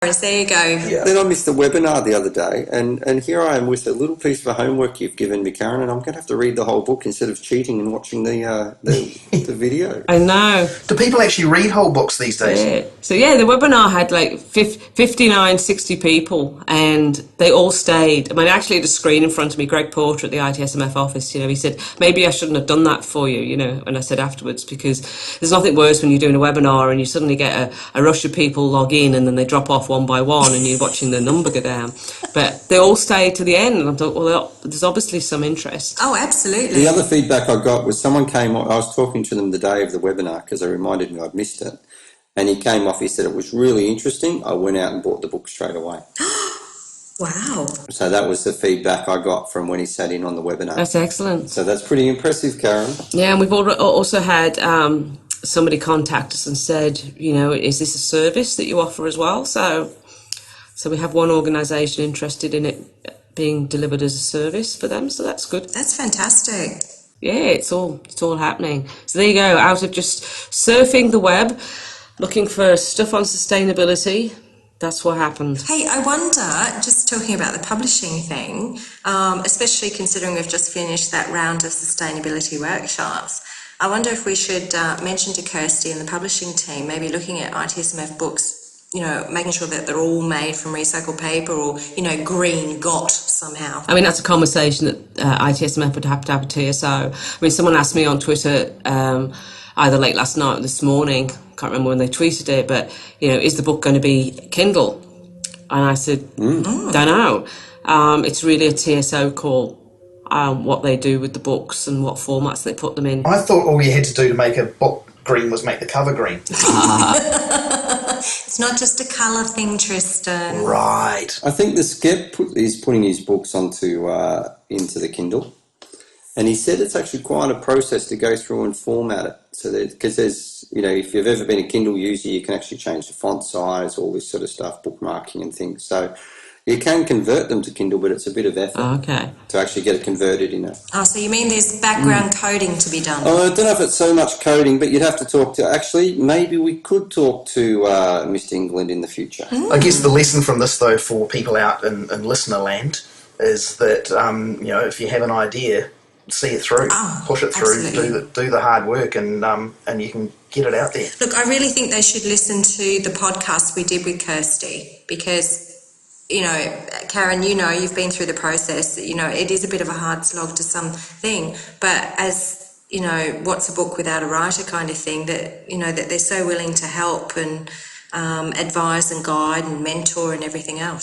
There you go. Yeah. Then I missed the webinar the other day, and here I am with a little piece of homework you've given me, Karen, and I'm going to have to read the whole book instead of cheating and watching the video. I know. Do people actually read whole books these days? Yeah. So yeah, the webinar had like 59, 60 people, and they all stayed. I mean, I actually had a screen in front of me. Greg Porter at the ITSMF office, he said, maybe I shouldn't have done that for you, and I said afterwards, because there's nothing worse when you're doing a webinar and you suddenly get a rush of people log in and then they drop off one by one and you're watching the number go down. But they all stayed to the end, and I thought, well, there's obviously some interest. Oh, absolutely. The other feedback I got was someone came on, I was talking to them the day of the webinar because they reminded me I'd missed it. And he came off, he said it was really interesting. I went out and bought the book straight away. Wow. So that was the feedback I got from when he sat in on the webinar. That's excellent. So that's pretty impressive, Karen. Yeah, and we've also had somebody contact us and said, is this a service that you offer as well? So we have one organisation interested in it being delivered as a service for them, so that's good. That's fantastic. Yeah, it's all happening. So there you go, out of just surfing the web, looking for stuff on sustainability, that's what happened. Hey, I wonder, just talking about the publishing thing, especially considering we've just finished that round of sustainability workshops, I wonder if we should mention to Kirsty and the publishing team, maybe looking at ITSMF books, making sure that they're all made from recycled paper or, green got somehow. I mean, that's a conversation that ITSMF would have to have a TSO. I mean, someone asked me on Twitter either late last night or this morning, can't remember when they tweeted it, but, is the book going to be Kindle? And I said, don't know. It's really a TSO call, what they do with the books and what formats they put them in. I thought all you had to do to make a book green was make the cover green. It's not just a colour thing, Tristan. Right. I think the Skep is putting his books onto into the Kindle, and he said it's actually quite a process to go through and format it. So because there's, if you've ever been a Kindle user, you can actually change the font size, all this sort of stuff, bookmarking and things. So you can convert them to Kindle, but it's a bit of effort to actually get it converted in it. Oh, so you mean there's background coding to be done? Oh, I don't know if it's so much coding, but you'd have to talk to... Actually, maybe we could talk to Mr. England in the future. I guess the lesson from this, though, for people out in listener land is that, if you have an idea, see it through, push it through, do the hard work, and you can get it out there. Look, I really think they should listen to the podcast we did with Kirsty, because... Karen, you've been through the process. It is a bit of a hard slog to something, but as what's a book without a writer kind of thing, that that they're so willing to help and advise and guide and mentor and everything else.